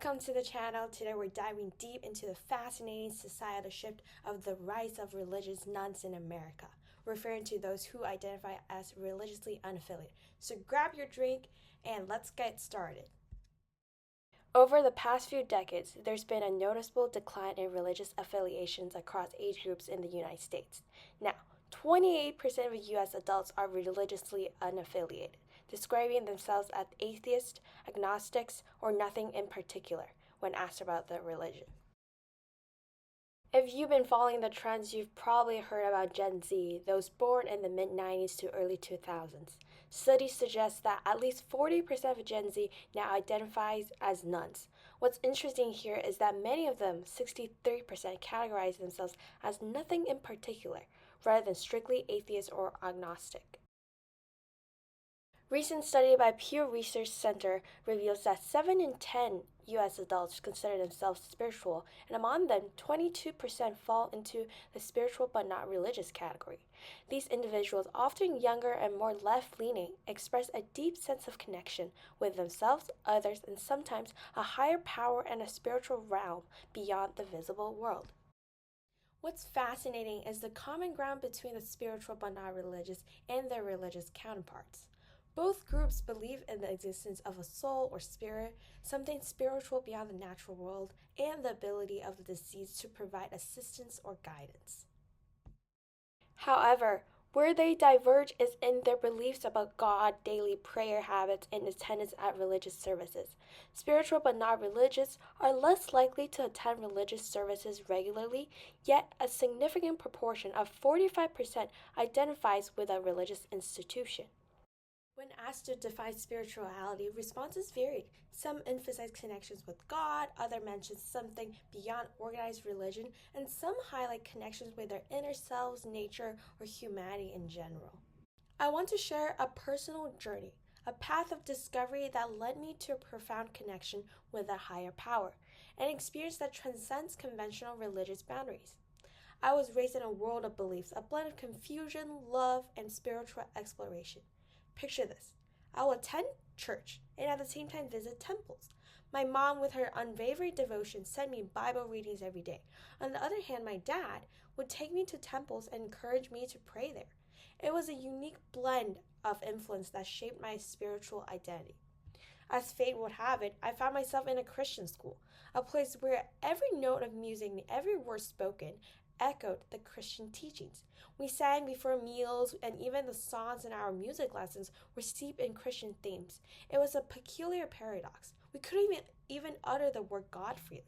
Welcome to the channel. Today we're diving deep into the fascinating societal shift of the rise of religious nuns in America, referring to those who identify as religiously unaffiliated. So grab your drink and let's get started. Over the past few decades, there's been a noticeable decline in religious affiliations across age groups in the United States. Now, 28% of U.S. adults are religiously unaffiliated, describing themselves as atheists, agnostics, or nothing in particular when asked about their religion. If you've been following the trends, you've probably heard about Gen Z, those born in the mid-90s to early 2000s. Studies suggest that at least 40% of Gen Z now identifies as nuns. What's interesting here is that many of them, 63%, categorize themselves as nothing in particular, rather than strictly atheist or agnostic. Recent study by Pew Research Center reveals that 7 in 10 U.S. adults consider themselves spiritual, and among them, 22% fall into the spiritual but not religious category. These individuals, often younger and more left-leaning, express a deep sense of connection with themselves, others, and sometimes a higher power and a spiritual realm beyond the visible world. What's fascinating is the common ground between the spiritual but not religious and their religious counterparts. Both groups believe in the existence of a soul or spirit, something spiritual beyond the natural world, and the ability of the deceased to provide assistance or guidance. However, where they diverge is in their beliefs about God, daily prayer habits, and attendance at religious services. Spiritual but not religious are less likely to attend religious services regularly, yet a significant proportion of 45% identifies with a religious institution. When asked to define spirituality, responses varied. Some emphasize connections with God, others mention something beyond organized religion, and some highlight connections with their inner selves, nature, or humanity in general. I want to share a personal journey, a path of discovery that led me to a profound connection with a higher power, an experience that transcends conventional religious boundaries. I was raised in a world of beliefs, a blend of confusion, love, and spiritual exploration. Picture this. I will attend church and at the same time visit temples. My mom, with her unwavering devotion, sent me Bible readings every day. On the other hand, my dad would take me to temples and encourage me to pray there. It was a unique blend of influence that shaped my spiritual identity. As fate would have it, I found myself in a Christian school, a place where every note of music and every word spoken echoed the Christian teachings. We sang before meals, and even the songs in our music lessons were steeped in Christian themes. It was a peculiar paradox. We couldn't even utter the word God freely.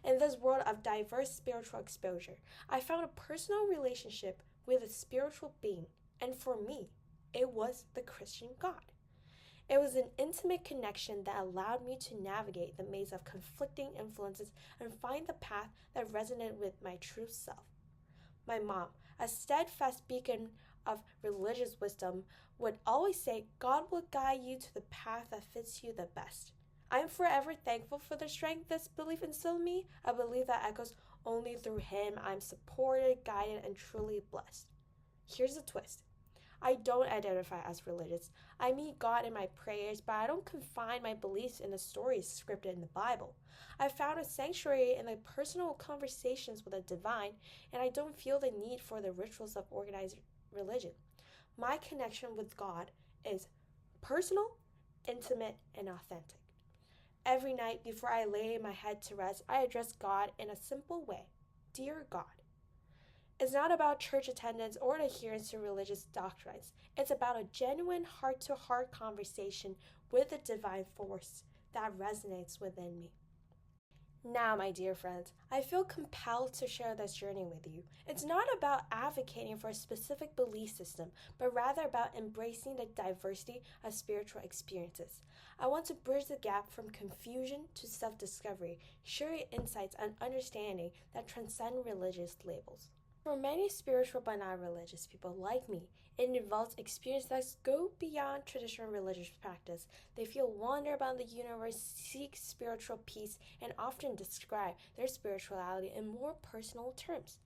In this world of diverse spiritual exposure, I found a personal relationship with a spiritual being, and for me, it was the Christian God. It was an intimate connection that allowed me to navigate the maze of conflicting influences and find the path that resonated with my true self. My mom, a steadfast beacon of religious wisdom, would always say, God will guide you to the path that fits you the best. I am forever thankful for the strength this belief instilled in me, a belief that echoes only through Him I am supported, guided, and truly blessed. Here's the twist. I don't identify as religious. I meet God in my prayers, but I don't confine my beliefs in the stories scripted in the Bible. I found a sanctuary in the personal conversations with the divine, and I don't feel the need for the rituals of organized religion. My connection with God is personal, intimate, and authentic. Every night before I lay my head to rest, I address God in a simple way. Dear God. It's not about church attendance or adherence to religious doctrines. It's about a genuine heart-to-heart conversation with the divine force that resonates within me. Now, my dear friends, I feel compelled to share this journey with you. It's not about advocating for a specific belief system, but rather about embracing the diversity of spiritual experiences. I want to bridge the gap from confusion to self-discovery, sharing insights and understanding that transcend religious labels. For many spiritual but not religious people like me, it involves experiences that go beyond traditional religious practice. They feel wonder about the universe, seek spiritual peace, and often describe their spirituality in more personal terms.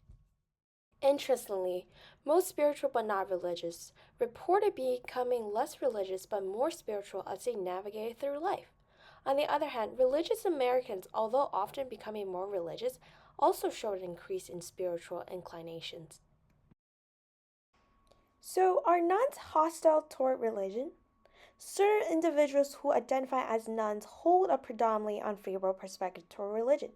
Interestingly, most spiritual but not religious reported becoming less religious but more spiritual as they navigated through life. On the other hand, religious Americans, although often becoming more religious, also showed an increase in spiritual inclinations. So, are nuns hostile toward religion? Certain individuals who identify as nuns hold a predominantly unfavorable perspective toward religion.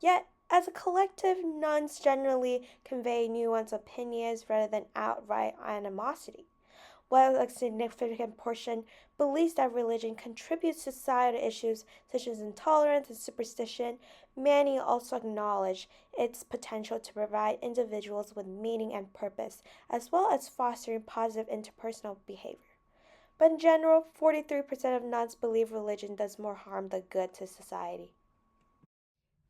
Yet, as a collective, nuns generally convey nuanced opinions rather than outright animosity. While a significant portion believes that religion contributes to societal issues such as intolerance and superstition, many also acknowledge its potential to provide individuals with meaning and purpose, as well as fostering positive interpersonal behavior. But in general, 43% of nuns believe religion does more harm than good to society.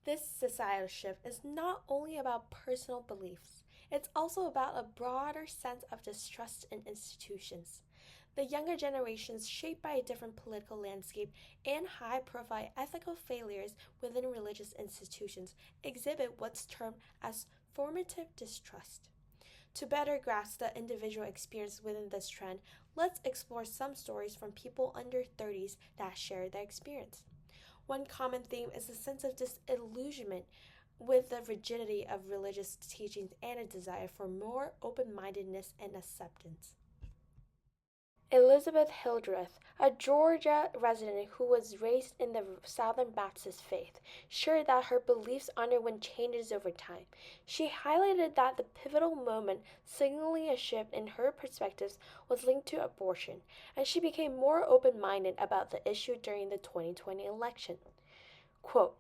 This societal shift is not only about personal beliefs, it's also about a broader sense of distrust in institutions. The younger generations, shaped by a different political landscape and high profile ethical failures within religious institutions, exhibit what's termed as formative distrust. To better grasp the individual experience within this trend, let's explore some stories from people under 30s that share their experience. One common theme is a sense of disillusionment with the rigidity of religious teachings and a desire for more open mindedness and acceptance. Elizabeth Hildreth, a Georgia resident who was raised in the Southern Baptist faith, shared that her beliefs underwent changes over time. She highlighted that the pivotal moment signaling a shift in her perspectives was linked to abortion, and she became more open minded about the issue during the 2020 election. Quote,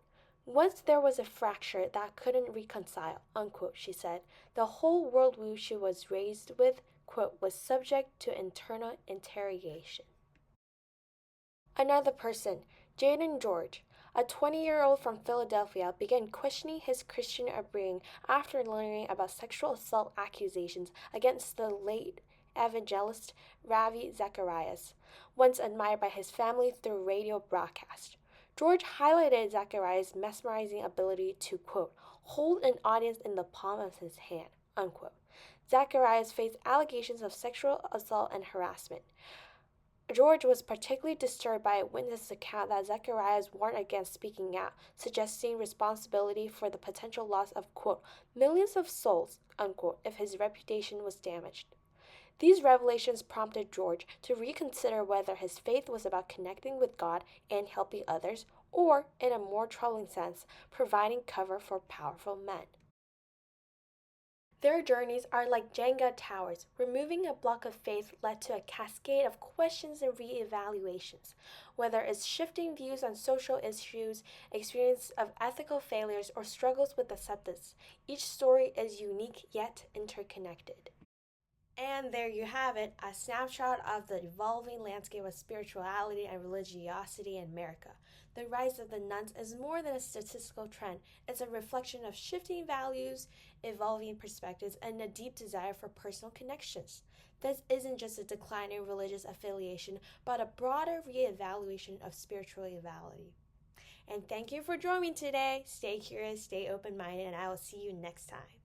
once there was a fracture that couldn't reconcile, unquote, she said. The whole worldview she was raised with, quote, was subject to internal interrogation. Another person, Jaden George, a 20-year-old from Philadelphia, began questioning his Christian upbringing after learning about sexual assault accusations against the late evangelist Ravi Zacharias, once admired by his family through radio broadcast. George highlighted Zacharias' mesmerizing ability to, quote, hold an audience in the palm of his hand, unquote. Zacharias faced allegations of sexual assault and harassment. George was particularly disturbed by a witness account that Zacharias warned against speaking out, suggesting responsibility for the potential loss of, quote, millions of souls, unquote, if his reputation was damaged. These revelations prompted George to reconsider whether his faith was about connecting with God and helping others, or, in a more troubling sense, providing cover for powerful men. Their journeys are like Jenga towers. Removing a block of faith led to a cascade of questions and re-evaluations, whether it's shifting views on social issues, experience of ethical failures, or struggles with acceptance. Each story is unique yet interconnected. And there you have it, a snapshot of the evolving landscape of spirituality and religiosity in America. The rise of the nuns is more than a statistical trend. It's a reflection of shifting values, evolving perspectives, and a deep desire for personal connections. This isn't just a decline in religious affiliation, but a broader reevaluation of spirituality. And thank you for joining me today. Stay curious, stay open-minded, and I will see you next time.